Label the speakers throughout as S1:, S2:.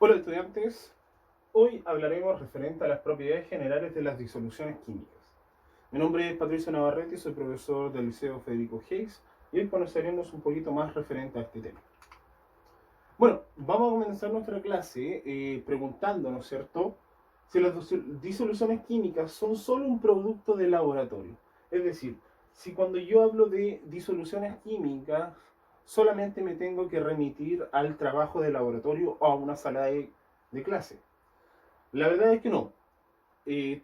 S1: Hola estudiantes, hoy hablaremos referente a las propiedades generales de las disoluciones químicas. Mi nombre es Patricio Navarrete, soy profesor del Liceo Federico Hayes y hoy conoceremos un poquito más referente a este tema. Bueno, vamos a comenzar nuestra clase preguntándonos, ¿cierto?, si las disoluciones químicas son solo un producto de laboratorio. Es decir, si cuando yo hablo de disoluciones químicas solamente me tengo que remitir al trabajo de laboratorio o a una sala de clase. La verdad es que no.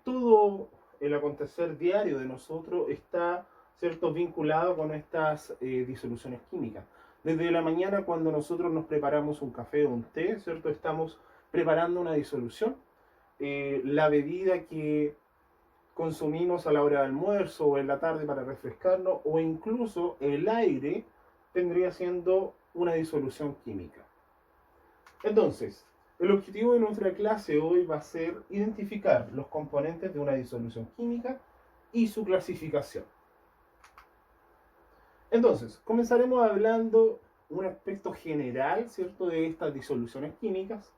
S1: Todo el acontecer diario de nosotros está, ¿cierto?, vinculado con estas disoluciones químicas. Desde la mañana cuando nosotros nos preparamos un café o un té, ¿cierto?, estamos preparando una disolución. La bebida que consumimos a la hora de almuerzo o en la tarde para refrescarnos o incluso el aire tendría siendo una disolución química. Entonces, el objetivo de nuestra clase hoy va a ser identificar los componentes de una disolución química y su clasificación. Entonces, comenzaremos hablando un aspecto general, ¿cierto?, de estas disoluciones químicas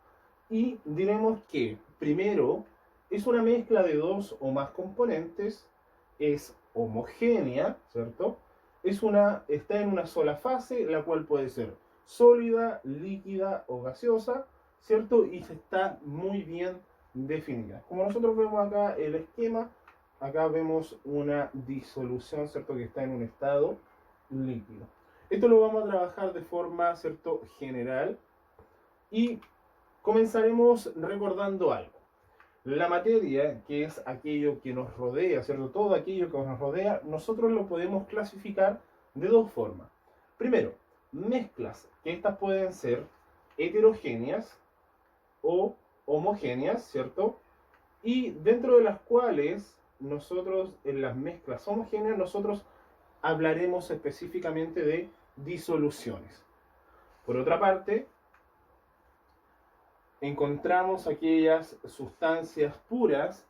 S1: y diremos que, primero, es una mezcla de dos o más componentes, es homogénea, ¿cierto? Está en una sola fase, la cual puede ser sólida, líquida o gaseosa, ¿cierto? Y está muy bien definida. Como nosotros vemos acá el esquema, acá vemos una disolución, ¿cierto?, que está en un estado líquido. Esto lo vamos a trabajar de forma, ¿cierto?, general y comenzaremos recordando algo. La materia, que es aquello que nos rodea, ¿cierto? Todo aquello que nos rodea, nosotros lo podemos clasificar de dos formas. Primero, mezclas, que estas pueden ser heterogéneas o homogéneas, ¿cierto? Y dentro de las cuales nosotros, en las mezclas homogéneas, nosotros hablaremos específicamente de disoluciones. Por otra parte, encontramos aquellas sustancias puras,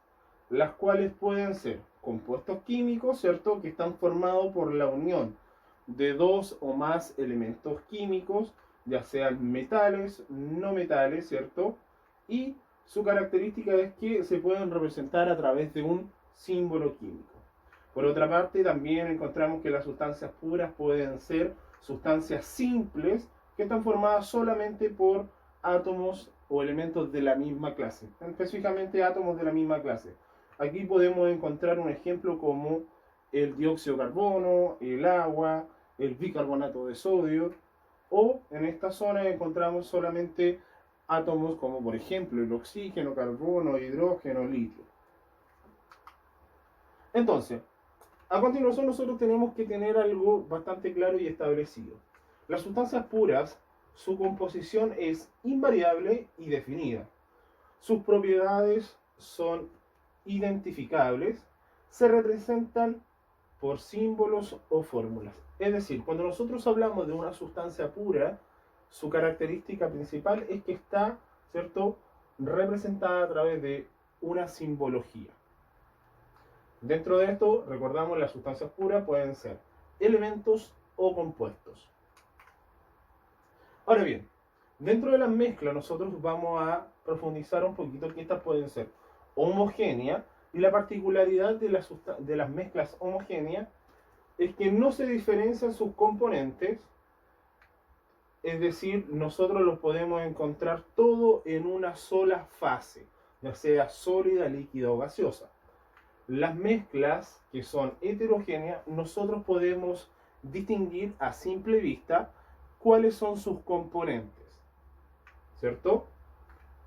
S1: las cuales pueden ser compuestos químicos, ¿cierto?, que están formados por la unión de dos o más elementos químicos, ya sean metales, no metales, ¿cierto? Y su característica es que se pueden representar a través de un símbolo químico. Por otra parte, también encontramos que las sustancias puras pueden ser sustancias simples que están formadas solamente por átomos o elementos de la misma clase, específicamente átomos de la misma clase. Aquí podemos encontrar un ejemplo como el dióxido de carbono, el agua, el bicarbonato de sodio, o en esta zona encontramos solamente átomos como por ejemplo el oxígeno, carbono, hidrógeno, litio. Entonces, a continuación nosotros tenemos que tener algo bastante claro y establecido. Las sustancias puras, su composición es invariable y definida. Sus propiedades son identificables, se representan por símbolos o fórmulas. Es decir, cuando nosotros hablamos de una sustancia pura, su característica principal es que está, ¿cierto?, representada a través de una simbología. Dentro de esto, recordamos, las sustancias puras pueden ser elementos o compuestos. Ahora bien, dentro de las mezclas nosotros vamos a profundizar un poquito que estas pueden ser homogéneas, y la particularidad de las mezclas homogéneas es que no se diferencian sus componentes, es decir, nosotros los podemos encontrar todo en una sola fase, ya sea sólida, líquida o gaseosa. Las mezclas que son heterogéneas, nosotros podemos distinguir a simple vista cuáles son sus componentes, ¿cierto?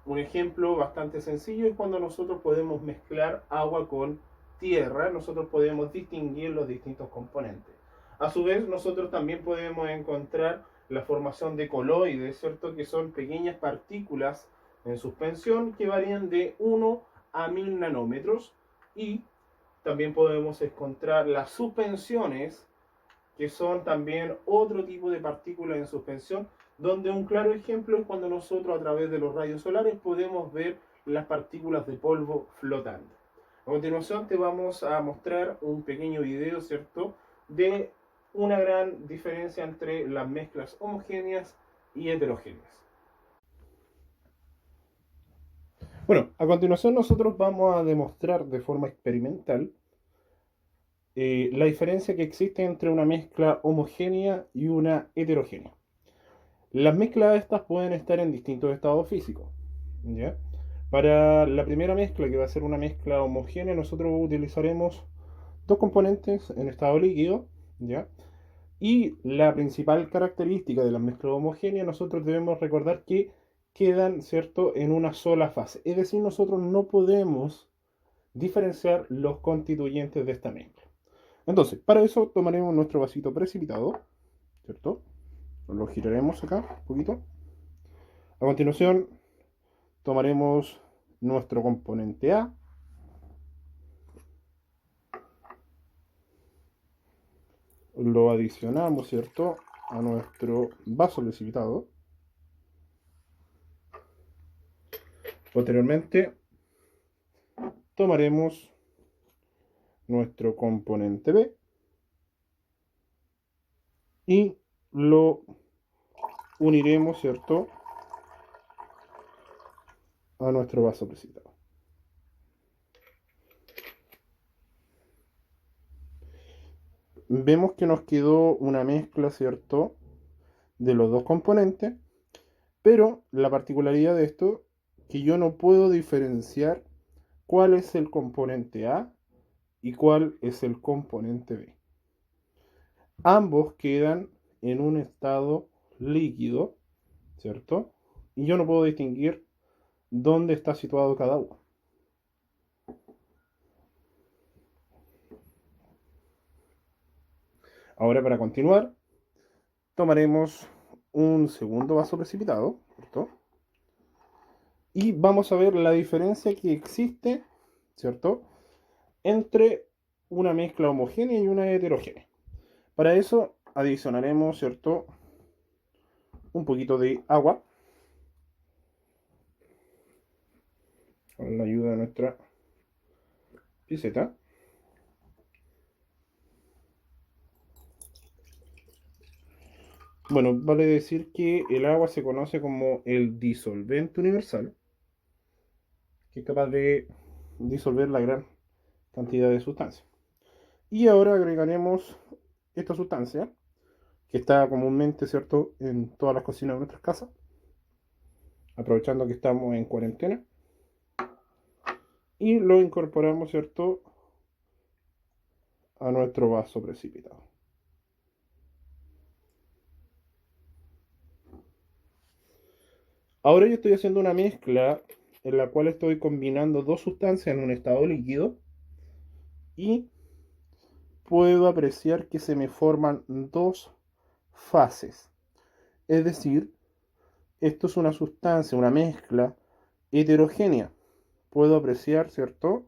S1: Un ejemplo bastante sencillo es cuando nosotros podemos mezclar agua con tierra, nosotros podemos distinguir los distintos componentes. A su vez, nosotros también podemos encontrar la formación de coloides, ¿cierto?, que son pequeñas partículas en suspensión que varían de 1 a 1000 nanómetros, y también podemos encontrar las suspensiones, que son también otro tipo de partículas en suspensión, donde un claro ejemplo es cuando nosotros a través de los rayos solares podemos ver las partículas de polvo flotando. A continuación te vamos a mostrar un pequeño video, ¿cierto?, de una gran diferencia entre las mezclas homogéneas y heterogéneas. Bueno, a continuación nosotros vamos a demostrar de forma experimental la diferencia que existe entre una mezcla homogénea y una heterogénea. Las mezclas estas pueden estar en distintos estados físicos, ¿ya? Para la primera mezcla, que va a ser una mezcla homogénea, nosotros utilizaremos dos componentes en estado líquido, ¿ya? Y la principal característica de las mezclas homogéneas, nosotros debemos recordar que quedan, ¿cierto?, en una sola fase. Es decir, nosotros no podemos diferenciar los constituyentes de esta mezcla. Entonces, para eso tomaremos nuestro vasito precipitado, ¿cierto? Lo giraremos acá un poquito. A continuación, tomaremos nuestro componente A. Lo adicionamos, ¿cierto?, a nuestro vaso precipitado. Posteriormente, tomaremos nuestro componente B y lo uniremos, ¿cierto?, a nuestro vaso precipitado. Vemos que nos quedó una mezcla, ¿cierto?, de los dos componentes, pero la particularidad de esto es que yo no puedo diferenciar cuál es el componente A y cuál es el componente B. Ambos quedan en un estado líquido, ¿cierto? Y yo no puedo distinguir dónde está situado cada uno. Ahora, para continuar, tomaremos un segundo vaso precipitado, ¿cierto? Y vamos a ver la diferencia que existe, ¿cierto?, entre una mezcla homogénea y una heterogénea. Para eso adicionaremos, ¿cierto?, un poquito de agua con la ayuda de nuestra pinceta. Bueno, vale decir que el agua se conoce como el disolvente universal, que es capaz de disolver la gran cantidad de sustancias. Y ahora agregaremos esta sustancia, que está comúnmente, ¿cierto?, en todas las cocinas de nuestras casas, aprovechando que estamos en cuarentena, y lo incorporamos, ¿cierto?, a nuestro vaso precipitado. Ahora yo estoy haciendo una mezcla en la cual estoy combinando dos sustancias en un estado líquido y puedo apreciar que se me forman dos fases. Es decir, esto es una sustancia, una mezcla heterogénea. Puedo apreciar, ¿cierto?,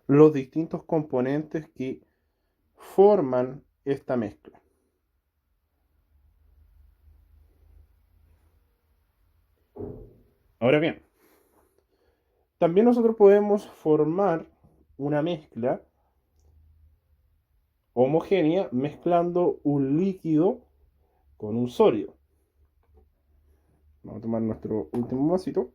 S1: los distintos componentes que forman esta mezcla. Ahora bien, también nosotros podemos formar una mezcla homogénea mezclando un líquido con un sólido. Vamos a tomar nuestro último vasito.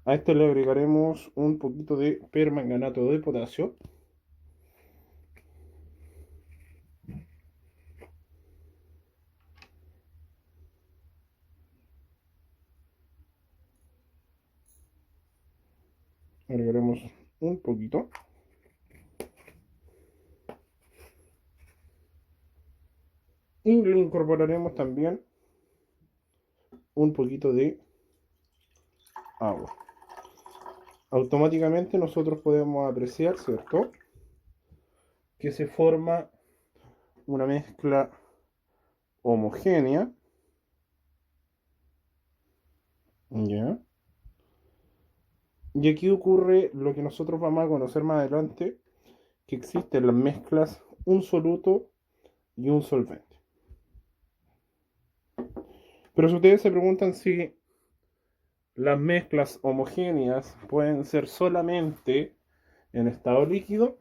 S1: A este le agregaremos un poquito de permanganato de potasio. Agregaremos un poquito. Y le incorporaremos también un poquito de agua. Automáticamente nosotros podemos apreciar, ¿cierto?, que se forma una mezcla homogénea. ¿Ya? Y aquí ocurre lo que nosotros vamos a conocer más adelante, que existen las mezclas un soluto y un solvente. Pero si ustedes se preguntan si las mezclas homogéneas pueden ser solamente en estado líquido,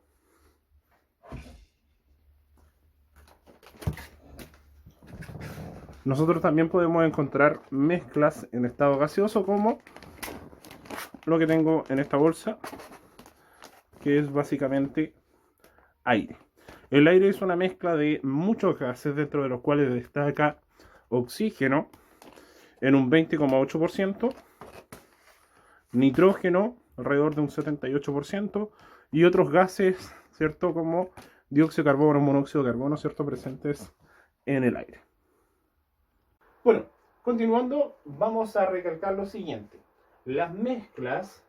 S1: nosotros también podemos encontrar mezclas en estado gaseoso como lo que tengo en esta bolsa, que es básicamente aire. El aire es una mezcla de muchos gases, dentro de los cuales destaca oxígeno en un 20,8%, nitrógeno alrededor de un 78% y otros gases, ¿cierto? Como dióxido de carbono, monóxido de carbono, ¿cierto? Presentes en el aire. Bueno, continuando, vamos a recalcar lo siguiente. Las mezclas,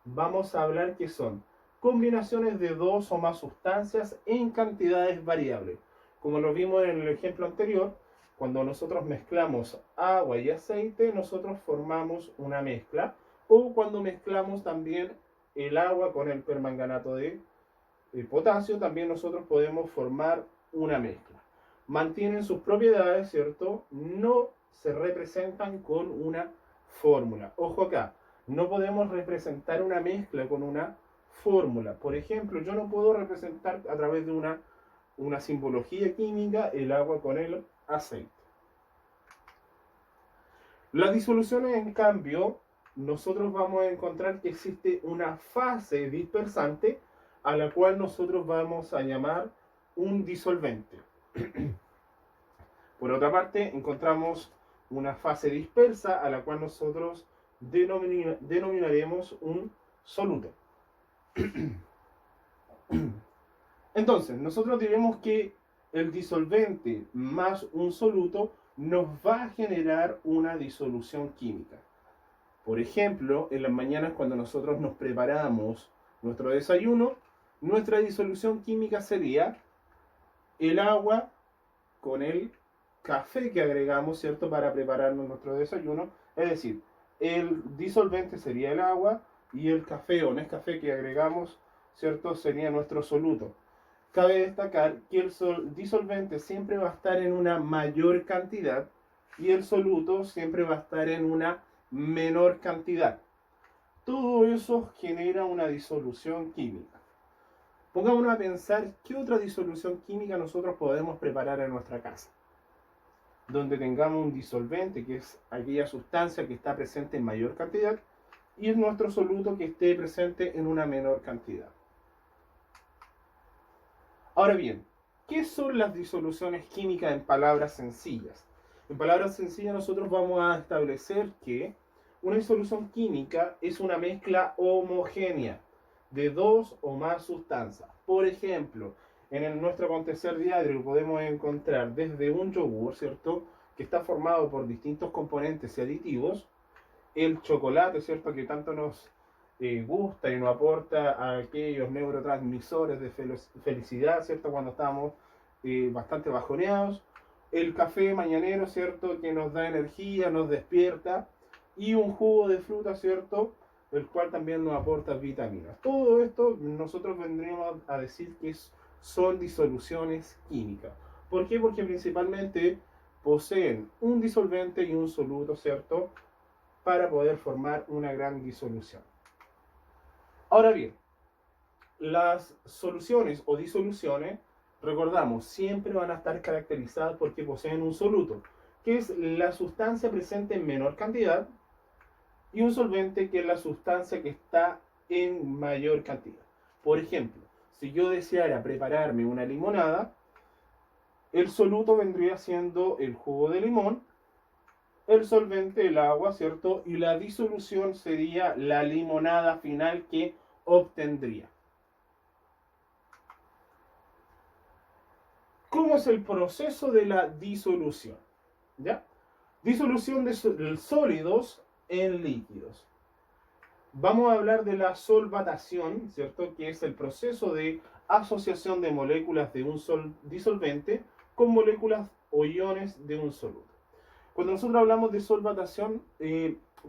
S1: vamos a hablar que son combinaciones de dos o más sustancias en cantidades variables. Como lo vimos en el ejemplo anterior, cuando nosotros mezclamos agua y aceite, nosotros formamos una mezcla. O cuando mezclamos también el agua con el permanganato de potasio, también nosotros podemos formar una mezcla. Mantienen sus propiedades, ¿cierto? No se representan con una fórmula. Ojo acá, no podemos representar una mezcla con una fórmula. Por ejemplo, yo no puedo representar a través de una simbología química el agua con el aceite. Las disoluciones, en cambio, nosotros vamos a encontrar que existe una fase dispersante a la cual nosotros vamos a llamar un disolvente. Por otra parte, encontramos una fase dispersa a la cual nosotros denominaremos un soluto. Entonces, nosotros diremos que el disolvente más un soluto nos va a generar una disolución química. Por ejemplo, en las mañanas cuando nosotros nos preparamos nuestro desayuno, nuestra disolución química sería el agua con el café que agregamos, ¿cierto?, para prepararnos nuestro desayuno. Es decir, el disolvente sería el agua y el café o Nescafé que agregamos, ¿cierto?, sería nuestro soluto. Cabe destacar que el disolvente siempre va a estar en una mayor cantidad y el soluto siempre va a estar en una menor cantidad. Todo eso genera una disolución química. Pongámonos a pensar qué otra disolución química nosotros podemos preparar en nuestra casa, donde tengamos un disolvente, que es aquella sustancia que está presente en mayor cantidad, y es nuestro soluto que esté presente en una menor cantidad. Ahora bien, ¿qué son las disoluciones químicas en palabras sencillas? En palabras sencillas nosotros vamos a establecer que una disolución química es una mezcla homogénea de dos o más sustancias. Por ejemplo, nuestro acontecer diario podemos encontrar desde un yogur, ¿cierto?, que está formado por distintos componentes y aditivos, el chocolate, ¿cierto?, que tanto nos gusta y nos aporta a aquellos neurotransmisores de felicidad, ¿cierto?, cuando estamos bastante bajoneados, el café mañanero, ¿cierto?, que nos da energía, nos despierta, y un jugo de fruta, ¿cierto?, el cual también nos aporta vitaminas. Todo esto nosotros vendríamos a decir que son disoluciones químicas. ¿Por qué? Porque principalmente poseen un disolvente y un soluto, ¿cierto?, para poder formar una gran disolución. Ahora bien, las soluciones o disoluciones, recordamos, siempre van a estar caracterizadas porque poseen un soluto, que es la sustancia presente en menor cantidad, y un solvente, que es la sustancia que está en mayor cantidad. Por ejemplo, si yo deseara prepararme una limonada, el soluto vendría siendo el jugo de limón, el solvente el agua, ¿cierto? Y la disolución sería la limonada final que obtendría. ¿Cómo es el proceso de la disolución? ¿Ya? Disolución de sólidos en líquidos. Vamos a hablar de la solvatación, ¿cierto?, que es el proceso de asociación de moléculas de un disolvente con moléculas o iones de un soluto. Cuando nosotros hablamos de solvatación,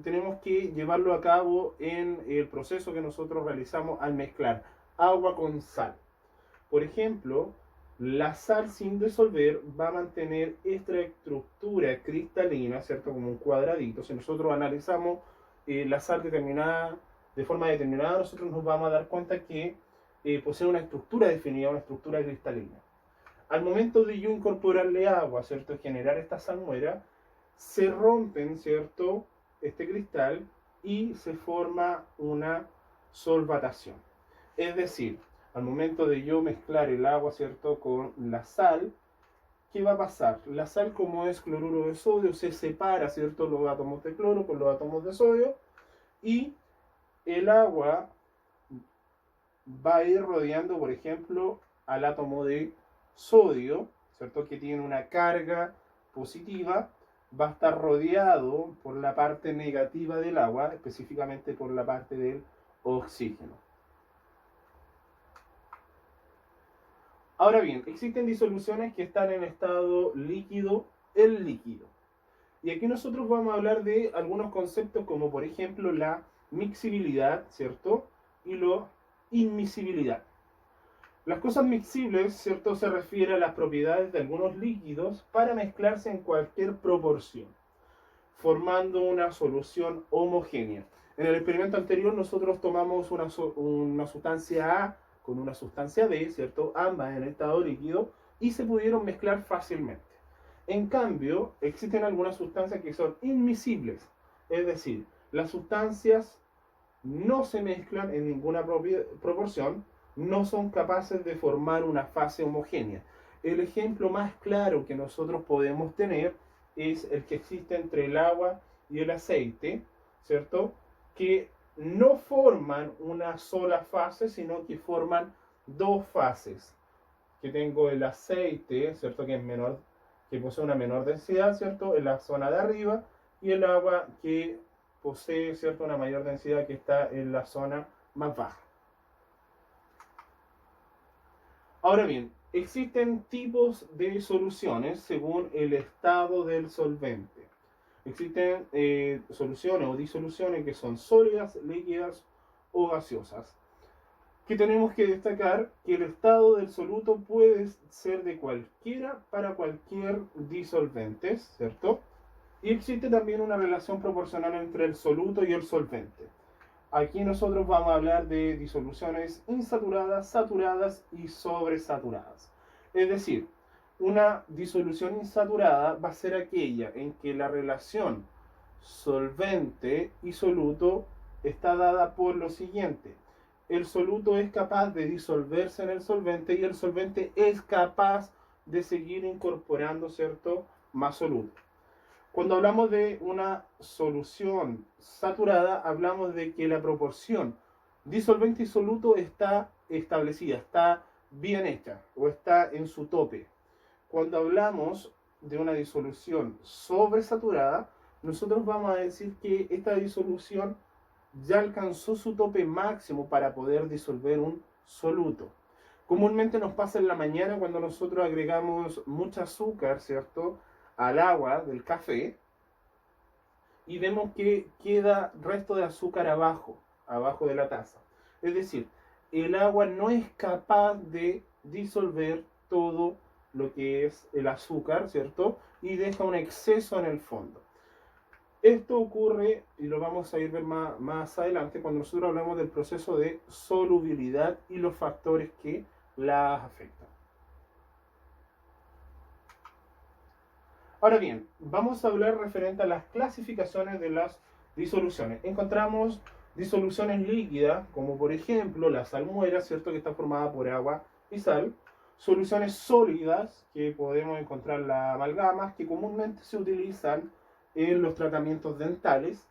S1: tenemos que llevarlo a cabo en el proceso que nosotros realizamos al mezclar agua con sal. Por ejemplo, la sal sin disolver va a mantener esta estructura cristalina, ¿cierto?, como un cuadradito. Si nosotros analizamos la sal determinada, de forma determinada, nosotros nos vamos a dar cuenta que posee una estructura definida, una estructura cristalina. Al momento de yo incorporarle agua, ¿cierto?, generar esta salmuera, se rompen, ¿cierto?, este cristal y se forma una solvatación. Es decir, al momento de yo mezclar el agua, ¿cierto?, con la sal, ¿qué va a pasar? La sal, como es cloruro de sodio, se separa, ¿cierto?, los átomos de cloro con los átomos de sodio, y el agua va a ir rodeando, por ejemplo, al átomo de sodio, ¿cierto?, que tiene una carga positiva, va a estar rodeado por la parte negativa del agua, específicamente por la parte del oxígeno. Ahora bien, existen disoluciones que están en estado líquido, el líquido. Y aquí nosotros vamos a hablar de algunos conceptos como por ejemplo la mixibilidad, ¿cierto? Y la inmisibilidad. Las cosas mixibles, ¿cierto?, se refiere a las propiedades de algunos líquidos para mezclarse en cualquier proporción, formando una solución homogénea. En el experimento anterior nosotros tomamos una sustancia A con una sustancia B, ¿cierto?, ambas en estado líquido, y se pudieron mezclar fácilmente. En cambio, existen algunas sustancias que son inmiscibles, es decir, las sustancias no se mezclan en ninguna proporción, no son capaces de formar una fase homogénea. El ejemplo más claro que nosotros podemos tener es el que existe entre el agua y el aceite, ¿cierto?, que no forman una sola fase, sino que forman dos fases. Que tengo el aceite, ¿cierto?, que es menor, que posee una menor densidad, ¿cierto?, en la zona de arriba, y el agua que posee, ¿cierto?, una mayor densidad, que está en la zona más baja. Ahora bien, existen tipos de soluciones según el estado del solvente. Existen soluciones o disoluciones que son sólidas, líquidas o gaseosas. Que tenemos que destacar que el estado del soluto puede ser de cualquiera para cualquier disolvente, ¿cierto? Y existe también una relación proporcional entre el soluto y el solvente. Aquí nosotros vamos a hablar de disoluciones insaturadas, saturadas y sobresaturadas. Es decir, una disolución insaturada va a ser aquella en que la relación solvente y soluto está dada por lo siguiente. El soluto es capaz de disolverse en el solvente y el solvente es capaz de seguir incorporando, ¿cierto?, más soluto. Cuando hablamos de una solución saturada, hablamos de que la proporción disolvente y soluto está establecida, está bien hecha o está en su tope. Cuando hablamos de una disolución sobresaturada, nosotros vamos a decir que esta disolución ya alcanzó su tope máximo para poder disolver un soluto. Comúnmente nos pasa en la mañana cuando nosotros agregamos mucho azúcar, ¿cierto?, al agua del café, y vemos que queda resto de azúcar abajo de la taza. Es decir, el agua no es capaz de disolver todo lo que es el azúcar, ¿cierto? Y deja un exceso en el fondo. Esto ocurre, y lo vamos a ir ver más adelante, cuando nosotros hablamos del proceso de solubilidad y los factores que la afectan. Ahora bien, vamos a hablar referente a las clasificaciones de las disoluciones. Encontramos disoluciones líquidas, como por ejemplo la salmuera, ¿cierto?, que está formada por agua y sal. Soluciones sólidas, que podemos encontrar las amalgamas, que comúnmente se utilizan en los tratamientos dentales.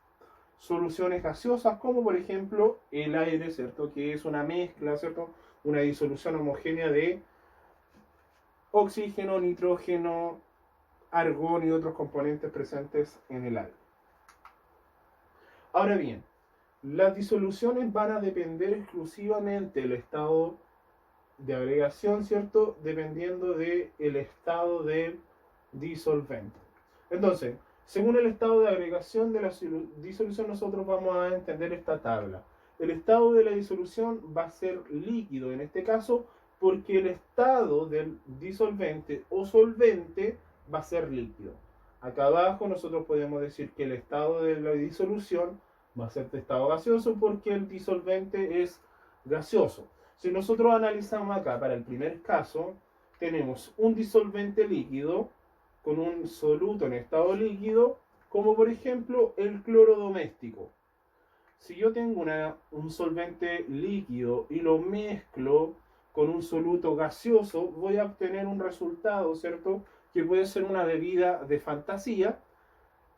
S1: Soluciones gaseosas, como por ejemplo el aire, ¿cierto?, que es una mezcla, ¿cierto?, una disolución homogénea de oxígeno, nitrógeno, argón y otros componentes presentes en el aire. Ahora bien, las disoluciones van a depender exclusivamente del estado de agregación, ¿cierto?, dependiendo del estado del disolvente. Entonces, según el estado de agregación de la disolución, nosotros vamos a entender esta tabla. El estado de la disolución va a ser líquido en este caso, porque el estado del disolvente o solvente va a ser líquido. Acá abajo nosotros podemos decir que el estado de la disolución va a ser de estado gaseoso, porque el disolvente es gaseoso. Si nosotros analizamos acá para el primer caso, tenemos un disolvente líquido con un soluto en estado líquido, como por ejemplo el cloro doméstico. Si yo tengo un solvente líquido y lo mezclo con un soluto gaseoso, voy a obtener un resultado, ¿cierto? Que puede ser una bebida de fantasía,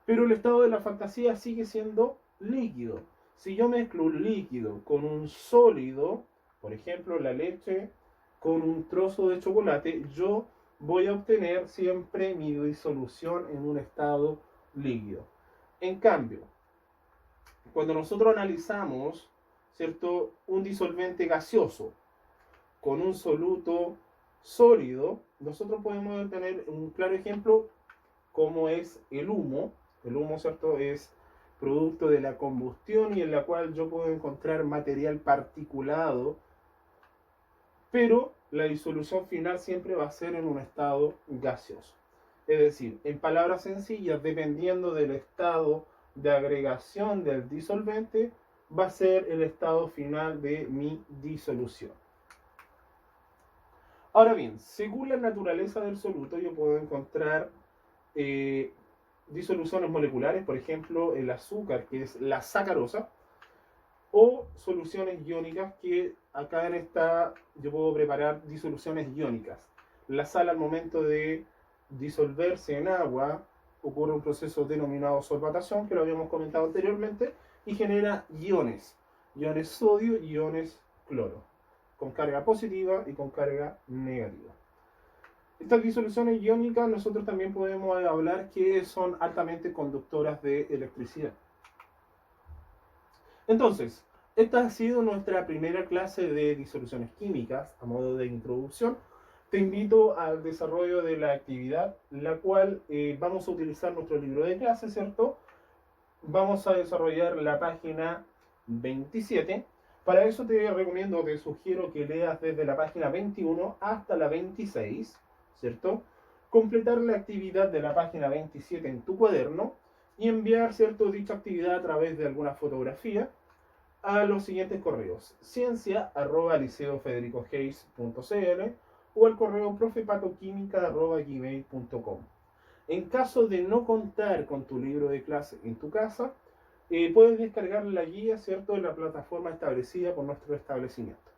S1: pero el estado de la fantasía sigue siendo líquido. Si yo mezclo un líquido con un sólido, por ejemplo la leche con un trozo de chocolate, yo voy a obtener siempre mi disolución en un estado líquido. En cambio, cuando nosotros analizamos, ¿cierto?, un disolvente gaseoso con un soluto sólido, nosotros podemos tener un claro ejemplo como es el humo. El humo, ¿cierto?, es producto de la combustión y en la cual yo puedo encontrar material particulado, pero la disolución final siempre va a ser en un estado gaseoso. Es decir, en palabras sencillas, dependiendo del estado de agregación del disolvente, va a ser el estado final de mi disolución. Ahora bien, según la naturaleza del soluto, yo puedo encontrar disoluciones moleculares, por ejemplo, el azúcar, que es la sacarosa, o soluciones iónicas, que acá en esta yo puedo preparar disoluciones iónicas. La sal, al momento de disolverse en agua, ocurre un proceso denominado solvatación, que lo habíamos comentado anteriormente, y genera iones sodio y iones cloro, con carga positiva y con carga negativa. Estas disoluciones iónicas nosotros también podemos hablar que son altamente conductoras de electricidad. Entonces, esta ha sido nuestra primera clase de disoluciones químicas a modo de introducción. Te invito al desarrollo de la actividad, la cual vamos a utilizar nuestro libro de clase, ¿cierto? Vamos a desarrollar la página 27. Para eso te recomiendo, te sugiero que leas desde la página 21 hasta la 26, ¿cierto? Completar la actividad de la página 27 en tu cuaderno y enviar, ¿cierto?, dicha actividad a través de alguna fotografía a los siguientes correos: ciencia@liceofedericogeyes.cl o al correo profepatoquímica@gmail.com. En caso de no contar con tu libro de clase en tu casa, puedes descargar la guía, ¿cierto?, en la plataforma establecida por nuestro establecimiento.